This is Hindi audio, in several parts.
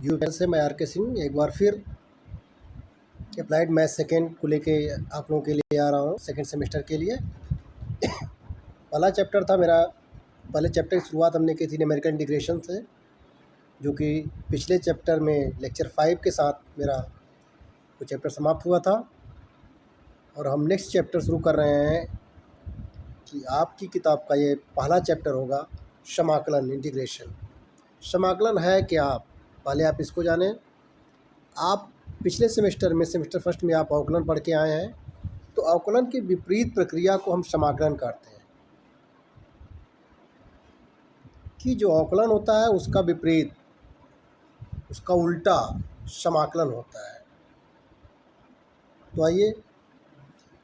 यूट्यूब से मैं आर के सिंह एक बार फिर अप्लाइड मैथ सेकेंड को लेके आप लोगों के लिए आ रहा हूँ। सेकेंड सेमेस्टर के लिए पहला चैप्टर था मेरा। पहले चैप्टर की शुरुआत हमने की थी न्यूमेरिकल इंटीग्रेशन से, जो कि पिछले चैप्टर में लेक्चर 5 के साथ मेरा वो चैप्टर समाप्त हुआ था। और हम नेक्स्ट चैप्टर शुरू कर रहे हैं कि आपकी किताब का ये पहला चैप्टर होगा समाकलन, इंटीग्रेशन। समाकलन है क्या, पहले आप इसको जानें। आप पिछले सेमेस्टर में सेमेस्टर फर्स्ट में आप अवकलन पढ़ के आए हैं, तो अवकलन की विपरीत प्रक्रिया को हम समाकलन कहते हैं। कि जो अवकलन होता है उसका विपरीत, उसका उल्टा समाकलन होता है। तो आइए,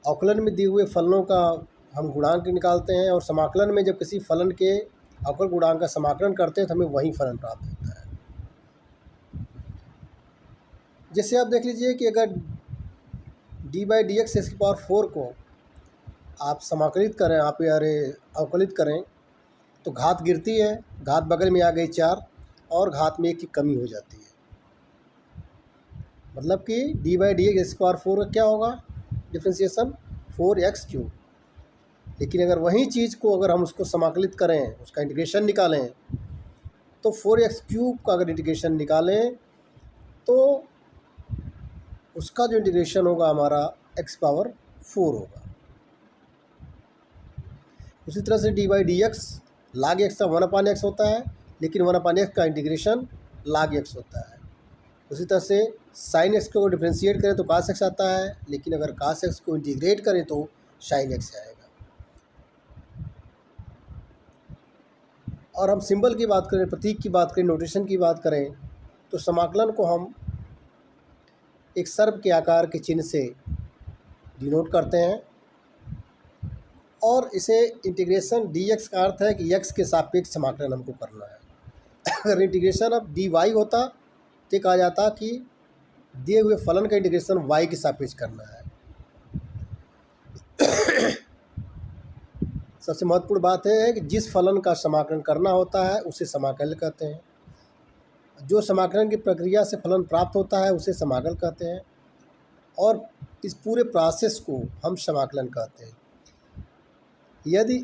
अवकलन में दिए हुए फलनों का हम गुणांक निकालते हैं, और समाकलन में जब किसी फलन के अवकल गुणांक का समाकलन करते हैं तो हमें वही फलन प्राप्त होता है। जैसे आप देख लीजिए कि अगर d/dx⁴ को आप समाकलित करें, आप अवकलित करें, तो घात गिरती है, घात बगल में आ गई 4 और घात में 1 की कमी हो जाती है। मतलब कि d/dx⁴ का क्या होगा डिफ्रेंसिएशन 4x³। लेकिन अगर वही चीज़ को अगर हम उसको समाकलित करें, उसका इंटीग्रेशन निकालें, तो 4x³ का अगर इंटीग्रेशन निकालें तो उसका जो इंटीग्रेशन होगा हमारा x⁴ होगा। उसी तरह से d/dx log x का 1/x होता है, लेकिन 1/x का इंटीग्रेशन log x होता है। उसी तरह से sin x को डिफ्रेंशिएट करें तो cos x आता है, लेकिन अगर cos x को इंटीग्रेट करें तो sin x आएगा। और हम सिंबल की बात करें, प्रतीक की बात करें, नोटेशन की बात करें, तो समाकलन को हम एक सर्प के आकार के चिन्ह से डिनोट करते हैं। और इसे इंटीग्रेशन dx का अर्थ है कि x के सापेक्ष समाकलन हमको करना है। अगर इंटीग्रेशन अब dy होता तो कहा जाता कि दिए हुए फलन का इंटीग्रेशन y के सापेक्ष करना है। सबसे महत्वपूर्ण बात है कि जिस फलन का समाकलन करना होता है उसे समाकल कहते हैं। जो समाकलन की प्रक्रिया से फलन प्राप्त होता है उसे समाकल कहते हैं। और इस पूरे प्रोसेस को हम समाकलन कहते हैं। यदि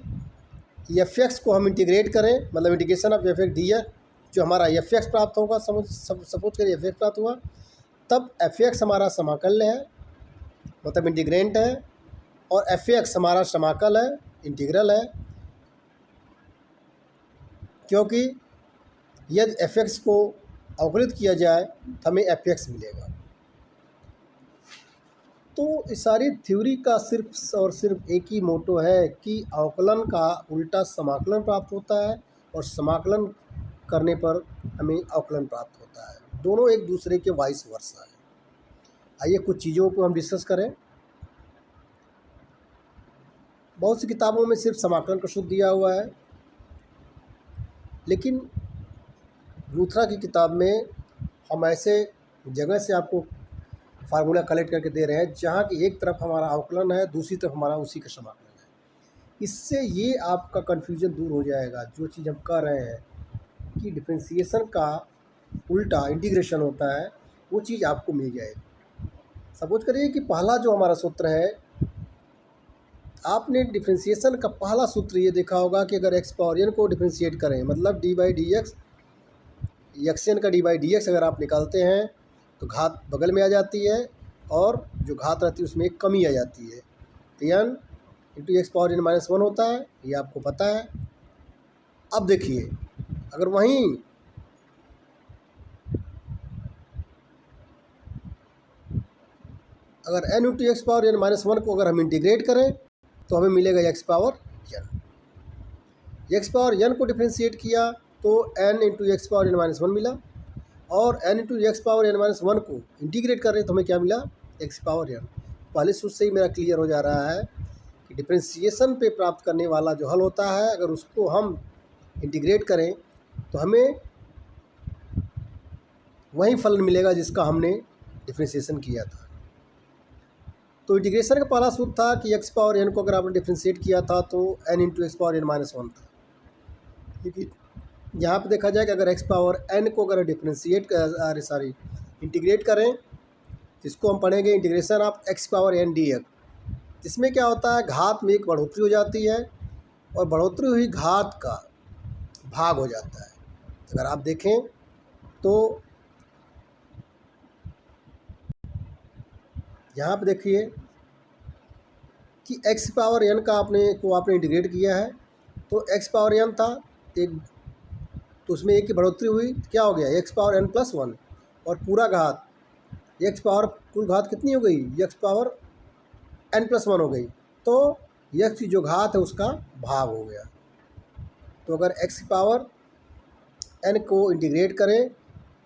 f(x) को हम इंटीग्रेट करें, मतलब इंटीग्रेशन ऑफ f(x) dx, जो हमारा f(x) प्राप्त होगा, सपोज करिए f(x) प्राप्त हुआ, तब f(x) हमारा समाकल है, मतलब इंटीग्रेंट है, और f(x) हमारा समाकल है, इंटीग्रल है। क्योंकि यदि f(x) को अवकलित किया जाए तो हमें f(x) मिलेगा। तो इस सारी थ्योरी का सिर्फ और सिर्फ एक ही मोटो है कि अवकलन का उल्टा समाकलन प्राप्त होता है, और समाकलन करने पर हमें अवकलन प्राप्त होता है। दोनों एक दूसरे के वाइस वर्सा है। आइए कुछ चीज़ों को हम डिस्कस करें। बहुत सी किताबों में सिर्फ समाकलन का सूत्र दिया हुआ है, लेकिन लूथरा की किताब में हम ऐसे जगह से आपको फार्मूला कलेक्ट करके दे रहे हैं जहाँ की एक तरफ हमारा अवकलन है, दूसरी तरफ हमारा उसी का समाकलन है। इससे ये आपका कन्फ्यूजन दूर हो जाएगा। जो चीज़ हम कह रहे हैं कि डिफरेंशिएशन का उल्टा इंटीग्रेशन होता है, वो चीज़ आपको मिल जाएगी। सपोज करिए कि पहला जो हमारा सूत्र है, आपने डिफरेंशिएशन का पहला सूत्र ये देखा होगा कि अगर x⁴n को डिफरेंशिएट करें, मतलब d/dx xn का d/dx अगर आप निकालते हैं तो घात बगल में आ जाती है, और जो घात रहती है उसमें एक कमी आ जाती है, तो n × x⁻n−1 होता है, ये आपको पता है। अब देखिए, अगर वहीं अगर n × x⁻n−1 को अगर हम इंटीग्रेट करें तो हमें मिलेगा x⁻n। x⁻n को डिफ्रेंशिएट किया तो n × x⁻n−1 मिला, और n × x⁻n−1 को इंटीग्रेट कर रहे तो हमें क्या मिला, x⁻n। पहले सूत्र से ही मेरा क्लियर हो जा रहा है कि डिफ्रेंशिएशन पे प्राप्त करने वाला जो हल होता है, अगर उसको हम इंटीग्रेट करें तो हमें वही फलन मिलेगा जिसका हमने डिफ्रेंशिएशन किया था। तो इंटीग्रेशन का पहला सूत्र था कि x⁻n को अगर आपने डिफ्रेंशिएट किया था तो n × x⁻n−1 था। लेकिन यहाँ पे देखा जाए कि अगर x पावर n को अगर डिफ्रेंशिएट इंटीग्रेट करें तो इसको हम पढ़ेंगे integration of x power n dx। इसमें क्या होता है, घात में एक बढ़ोतरी हो जाती है और बढ़ोतरी हुई घात का भाग हो जाता है। अगर आप देखें तो यहाँ पे देखिए कि x पावर n का आपने इंटीग्रेट किया है, तो x पावर n था एक, तो उसमें एक की बढ़ोतरी हुई, क्या हो गया x power n plus one, और पूरा घात x पावर कुल घात कितनी हो गई, x power n plus one हो गई, तो x की जो घात है उसका भाग हो गया। तो अगर x पावर n को इंटीग्रेट करें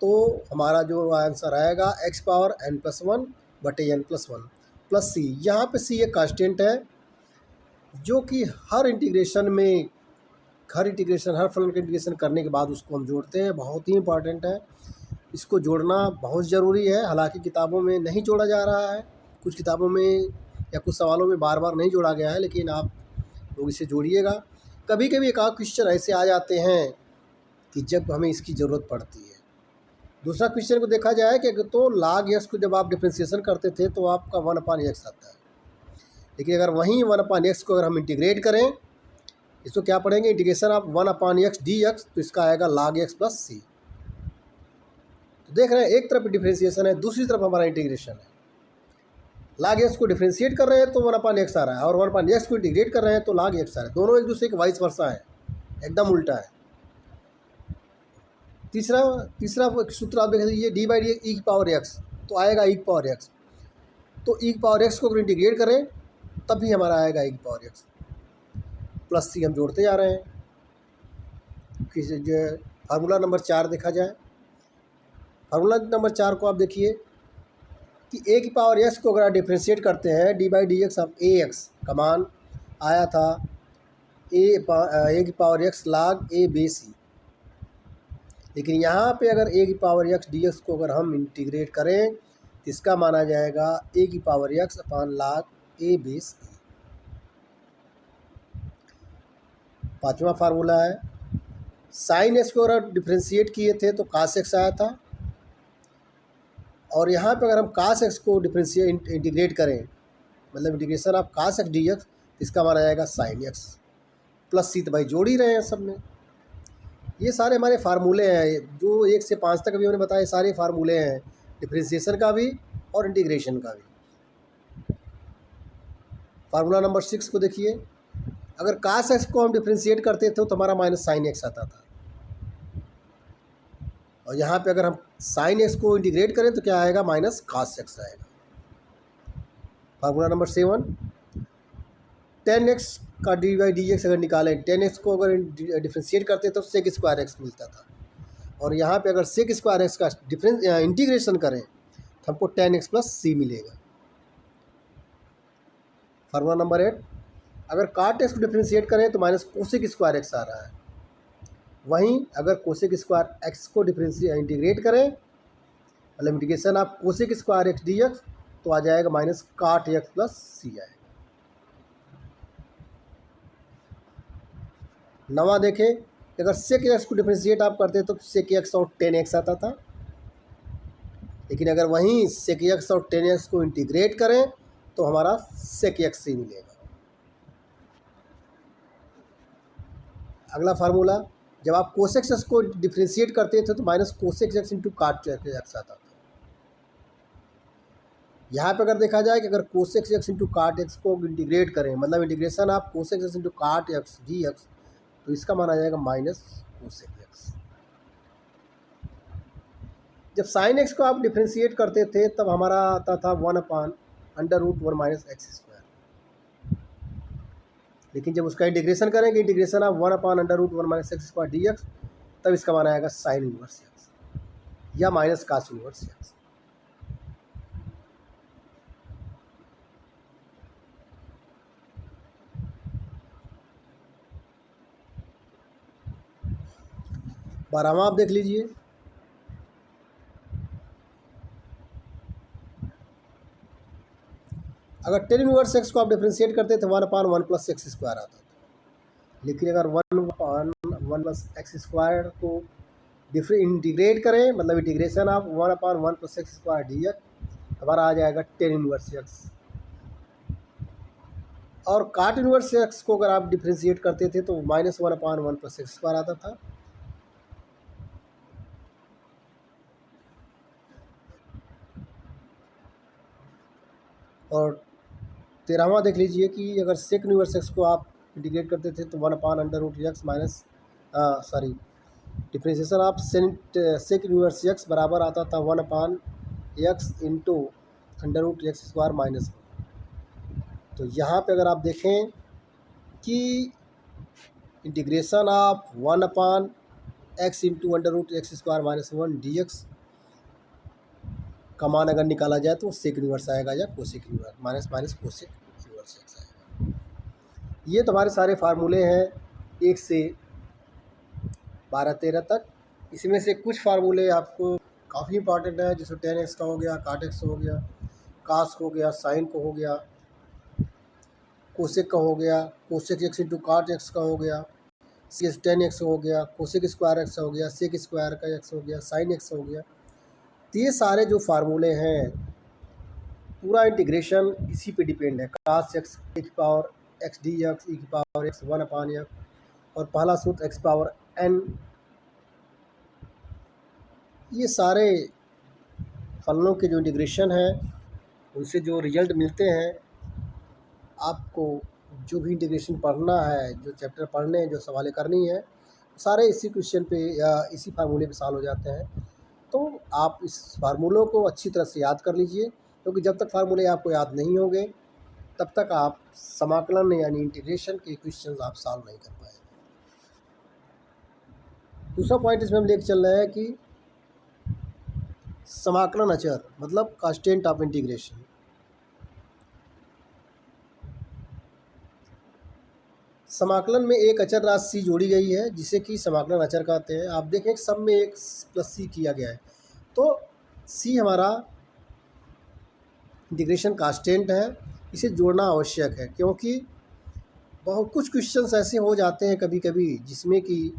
तो हमारा जो आंसर आएगा x power n plus one बटे n plus one plus c। यहाँ पे c एक कांस्टेंट है जो कि हर फलन का इंटीग्रेशन करने के बाद उसको हम जोड़ते हैं, बहुत ही इंपॉर्टेंट है। इसको जोड़ना बहुत ज़रूरी है, हालांकि किताबों में नहीं जोड़ा जा रहा है, कुछ किताबों में या कुछ सवालों में बार बार नहीं जोड़ा गया है, लेकिन आप लोग इसे जोड़िएगा। कभी कभी एक आध क्वेश्चन ऐसे आ जाते हैं कि जब हमें इसकी ज़रूरत पड़ती है। दूसरा क्वेश्चन को देखा जाए कि तो log x को जब आप डिफ्रेंशिएशन करते थे तो आपका 1/x आता है, लेकिन अगर वहीं 1/x को अगर हम इंटीग्रेट करें, इसको क्या पढ़ेंगे, इंटीग्रेशन ऑफ 1/x dx, तो इसका आएगा log x प्लस c। तो देख रहे हैं एक तरफ डिफ्रेंशिएशन है, दूसरी तरफ हमारा इंटीग्रेशन है। log x को डिफ्रेंशिएट कर रहे हैं तो 1/x आ रहा है, और 1/x को इंटीग्रेट कर रहे हैं तो log x आ रहा है। दोनों एक दूसरे के वाइस वर्सा है, एकदम उल्टा है। तीसरा सूत्र आप देख लीजिए, डी बाई डी ई की पावर एक्स, तो आएगा ई की पावर एक्स, तो ई की पावर एक्स को अगर इंटीग्रेट करें तब भी हमारा आएगा ई की पावर एक्स प्लस सी। हम जोड़ते जा रहे हैं। किसी जो फार्मूला नंबर 4 देखा जाए, फार्मूला नंबर 4 को आप देखिए कि ए की पावर एक्स को अगर आप डिफ्रेंशिएट करते हैं, D by D x of A x का मान आया था ए की पावर एक्स log ए बे सी, लेकिन यहाँ पे अगर ए की पावर एक्स डी एक्स को अगर हम इंटीग्रेट करें तो इसका माना जाएगा ए की पावर एक्स अपान log ए बेस ए। पाँचवा फार्मूला है, साइन एक्स को अगर डिफ्रेंशिएट किए थे तो कास एक्स आया था, और यहाँ पे अगर हम कास एक्स को डिफ्रेंशिएट इंटीग्रेट करें, मतलब integration of cos x d x, इसका माना जाएगा साइन एक्स प्लस सी। तो भाई जोड़ ही रहे हैं सब में। ये सारे हमारे फार्मूले हैं जो 1 से 5 तक अभी मैंने बताया, सारे फार्मूले हैं डिफ्रेंशिएशन का भी और इंटीग्रेशन का भी। फार्मूला नंबर 6 को देखिए, अगर कास एक्स को हम डिफ्रेंशिएट करते थे तो हमारा माइनस साइन एक्स आता था, और यहाँ पे अगर हम साइन एक्स को इंटीग्रेट करें तो क्या आएगा, माइनस कास एक्स आएगा। फार्मूला नंबर 7, 10x का डी बाई डी एक्स अगर निकालें, 10x को अगर डिफ्रेंशिएट करते तो सेक स्क्वायर एक्स मिलता था, और यहाँ पे अगर सेक स्क्वायर एक्स का इंटीग्रेशन करें तो हमको 10x प्लस सी मिलेगा। फार्मूला नंबर 8, अगर काट एक्स को डिफ्रेंशिएट करें तो माइनस कोसेक स्क्वायर एक्स आ रहा है, वहीं अगर कोसेक स्क्वायर एक्स को इंटीग्रेट करें, मतलब इंटीग्रेशन आप cosec square x d x, तो आ जाएगा माइनस काट एक्स प्लस सी आएगा। नवा देखें कि अगर सेक एक्स को डिफ्रेंशिएट आप करते तो सेक एक्स और 10x आता था, लेकिन अगर वहीं सेक एक्स और 10x को इंटीग्रेट करें तो हमारा सेक एक्स ही मिलेगा। अगला फार्मूला, जब आप कोसेक एक्स को डिफ्रेंशिएट करते थे तो माइनस कोसेक एक्स इंटू काट एक्स आता था। यहाँ पे अगर देखा जाए कि अगर कोसेक एक्स इंटू काट एक्स को इंटीग्रेट करें, मतलब इंटीग्रेशन आप कोसेक एक्स इंटू काट एक्स डी एक्स, तो इसका माना जाएगा माइनस कोसेक एक्स। जब साइन एक्स को आप डिफ्रेंशिएट करते थे तब हमारा आता था 1/√1 माइनस एक्स स्क्वायर, लेकिन जब उसका इंटीग्रेशन करेंगे, इंटीग्रेशन आप 1/√1 minus x square D x, तब इसका माना आएगा साइन इनवर्स एक्स या माइनस कास इनवर्स एक्स। बारहवां आप देख लीजिए, अगर टेन इनवर्स एक्स को आप डिफ्रेंशिएट करते थे 1/1 प्लस एक्स स्क्वायर आता था, लेकिन अगर वन प्लस एक्स स्क्वायर को इंटीग्रेट करें, मतलब integration of 1/1 plus x square D x, हमारा आ जाएगा 10 इनवर्स एक्स। और काट इनवर्स एक्स को अगर आप डिफ्रेंशिएट करते थे तो -1/1 प्लस एक्स स्क्वायर आता था। और 13वां देख लीजिए कि अगर सेक इनवर्स एक्स को आप इंटीग्रेट करते थे तो 1/√x minus differentiation of sec inverse x बराबर आता था 1/x इंटू √x² माइनस। तो यहाँ पे अगर आप देखें कि integration of 1/x into √x² minus 1 dx का मान अगर निकाला जाए तो सेक इनवर्स आएगा या cosec inverse, minus minus cosec inverse x आएगा। ये तुम्हारे सारे फार्मूले हैं 1 से 12-13 तक। इसमें से कुछ फार्मूले आपको काफ़ी इंपॉर्टेंट है, जैसे tan x का हो गया, काट x हो गया, कास हो गया, साइन को हो गया, कोसेक का हो गया, कोसेक x इंटू काट x का हो गया, tan x हो गया, कोसेक स्क्वायर x हो गया, सेक स्क्वायर का x हो गया, साइन x हो गया। तो ये सारे जो फार्मूले हैं पूरा इंटीग्रेशन इसी पे डिपेंड है, कास x e की पावर x dx e की पावर x 1/x, और पहला सूत्र x पावर n। ये सारे फलनों के जो इंटीग्रेशन है उनसे जो रिजल्ट मिलते हैं, आपको जो भी इंटीग्रेशन पढ़ना है, जो चैप्टर पढ़ने हैं, जो सवालें करनी है, सारे इसी क्वेश्चन पे या इसी फार्मूले पे सॉल्व हो जाते हैं। तो आप इस फार्मूलों को अच्छी तरह से याद कर लीजिए, क्योंकि जब तक फार्मूले आपको याद नहीं होंगे तब तक आप समाकलन यानी इंटीग्रेशन के क्वेश्चन आप सॉल्व नहीं कर पाएंगे। दूसरा पॉइंट इसमें हम लेकर चल रहे हैं कि समाकलन अचर मतलब कांस्टेंट ऑफ इंटीग्रेशन। समाकलन में एक अचर राशि जोड़ी गई है जिसे कि समाकलन अचर कहते हैं। आप देखें सब में एक प्लस सी किया गया है, तो सी हमारा इंटीग्रेशन कांस्टेंट है, इसे जोड़ना आवश्यक है, क्योंकि बहुत कुछ क्वेश्चंस ऐसे हो जाते हैं कभी कभी जिसमें कि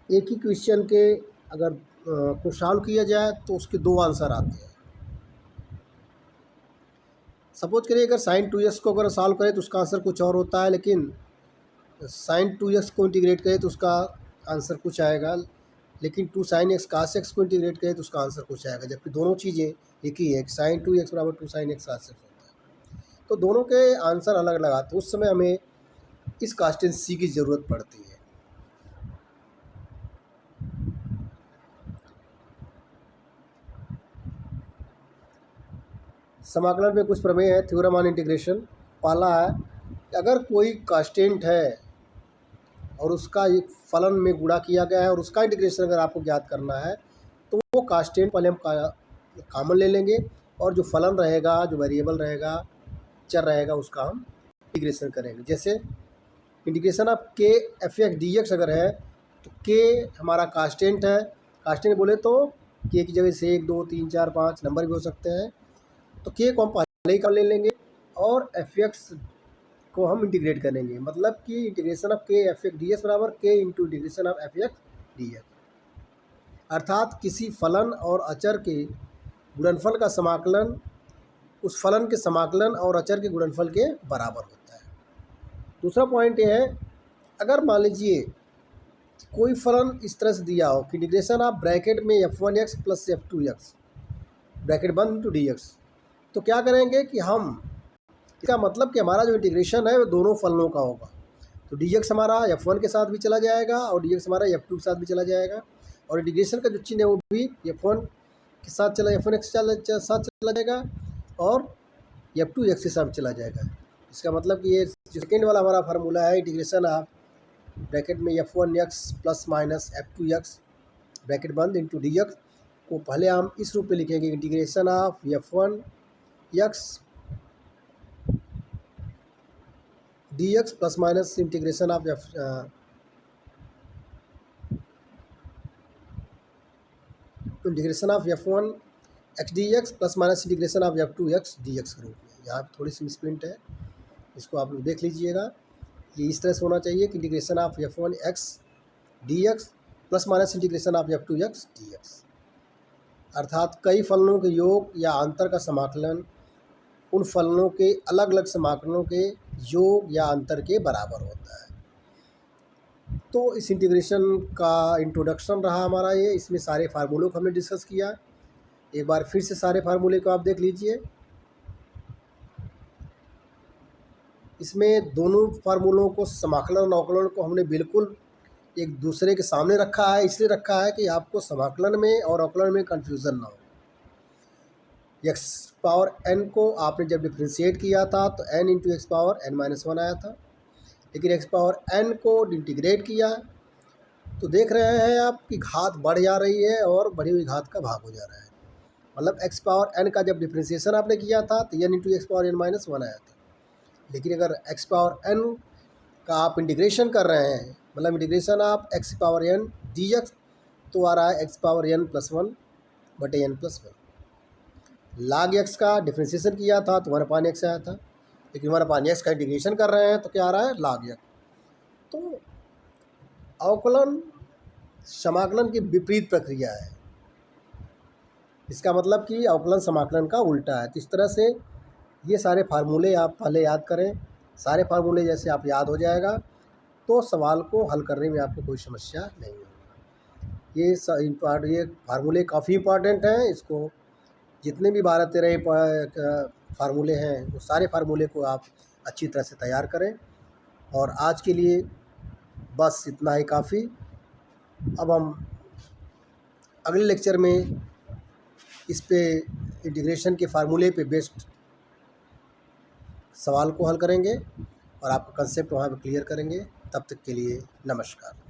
एक ही क्वेश्चन के अगर को सॉल्व किया जाए तो उसके 2 आंसर आते हैं। सपोज करिए अगर साइन 2x को अगर सॉल्व करें तो उसका आंसर कुछ और होता है, लेकिन साइन 2x को इंटीग्रेट करें तो उसका आंसर कुछ आएगा, लेकिन 2 sin x cos x को इंटीग्रेट करें तो उसका आंसर कुछ आएगा, जबकि दोनों चीज़ें एक ही है। साइन 2x बराबर 2 sin x cos x होता है, तो दोनों के आंसर अलग अलग आते हैं। उस समय हमें इस कांस्टेंट सी की ज़रूरत पड़ती है। समाकलन में कुछ प्रमेय है, थ्योरम ऑन इंटीग्रेशन। पहला है कि अगर कोई कांस्टेंट है और उसका एक फलन में गुणा किया गया है और उसका इंटीग्रेशन अगर आपको ज्ञात करना है तो वो कांस्टेंट पहले हम कॉमन ले लेंगे, और जो फलन रहेगा, जो वेरिएबल रहेगा, चर रहेगा, उसका हम इंटीग्रेशन करेंगे। जैसे इंटीग्रेशन ऑफ के एफ एक्स डी एक्स अगर है तो के हमारा कांस्टेंट है। कांस्टेंट बोले तो के की जगह से 1 2 3 4 5 नंबर भी हो सकते हैं, तो के को हम पहले ही कर ले लेंगे और एफ एक्स को हम इंटीग्रेट करेंगे, मतलब कि इंटीग्रेशन ऑफ के एफ एक्स डी एक्स बराबर के into integration of F x d x, अर्थात किसी फलन और अचर के गुणनफल का समाकलन उस फलन के समाकलन और अचर के गुणनफल के बराबर होता है। दूसरा पॉइंट ये है, अगर मान लीजिए कोई फलन इस तरह से दिया हो कि इंटीग्रेशन ऑफ ब्रैकेट में f1x प्लस f2x ब्रैकेट बंद इंटू डी एक्स, तो क्या करेंगे कि हम इसका मतलब कि हमारा जो इंटीग्रेशन है वो दोनों फलनों का होगा, तो डी एक्स हमारा f1 के साथ भी चला जाएगा और डी एक्स हमारा f2 के साथ भी चला जाएगा, और इंटीग्रेशन का जो चिन्ह है वो भी f1 के साथ चला f1x के साथ चला जाएगा और f2x के साथ चला जाएगा। इसका मतलब कि ये जो सेकेंड वाला हमारा फार्मूला है इंटीग्रेशन ऑफ ब्रैकेट में f1x plus minus f2x bracket बंद इंटू डी एक्स को पहले हम इस रूप में लिखेंगे, integration of f1x D x plus minus integration of f1 x D x plus minus integration of f2x D x के रूप में। यहाँ थोड़ी सी मिसप्रिंट है, इसको आप लोग देख लीजिएगा। ये इस तरह से होना चाहिए कि integration of f1x dx plus minus integration of f2x dx, अर्थात कई फलनों के योग या अंतर का समाकलन उन फलनों के अलग अलग समाकलनों के योग या अंतर के बराबर होता है। तो इस इंटीग्रेशन का इंट्रोडक्शन रहा हमारा ये, इसमें सारे फार्मूलों को हमने डिस्कस किया। एक बार फिर से सारे फार्मूले को आप देख लीजिए। इसमें दोनों फार्मूलों को, समाकलन और अवकलन को हमने बिल्कुल एक दूसरे के सामने रखा है। इसलिए रखा है कि आपको समाकलन में और अवकलन में कन्फ्यूज़न ना हो। एक्स पावर एन को आपने जब डिफ्रेंशिएट किया था तो n into x power n minus 1 आया था, लेकिन एक्स पावर n को इंटीग्रेट किया तो देख रहे हैं आप कि घात बढ़ जा रही है और बढ़ी हुई घात का भाग हो जा रहा है। मतलब एक्स पावर n का जब डिफ्रेंशिएशन आपने किया था तो n into x power n minus 1 आया था, लेकिन अगर एक्स पावर n का आप इंटीग्रेशन कर रहे हैं, मतलब इंटीग्रेशन आप एक्स पावर n dx, तो आ रहा है एक्स पावर n प्लस 1 बटे n प्लस 1। लाग एक्स का डिफ्रेंशिएशन किया था तो 1/x आया था, लेकिन 1/x का इंटीग्रेशन कर रहे हैं तो क्या आ रहा है, लाग एक्स। तो अवकलन समाकलन की विपरीत प्रक्रिया है। इसका मतलब कि अवकलन समाकलन का उल्टा है। तो इस तरह से ये सारे फार्मूले आप पहले याद करें। सारे फार्मूले जैसे आप याद हो जाएगा तो सवाल को हल करने में आपको कोई समस्या नहीं होगी। ये फार्मूले काफ़ी इंपॉर्टेंट हैं। इसको जितने भी 12-13 फार्मूले हैं वो सारे फार्मूले को आप अच्छी तरह से तैयार करें। और आज के लिए बस इतना ही काफ़ी। अब हम अगले लेक्चर में इस पे इंटीग्रेशन के फार्मूले पे बेस्ड सवाल को हल करेंगे और आपका कंसेप्ट वहाँ पे क्लियर करेंगे। तब तक के लिए नमस्कार।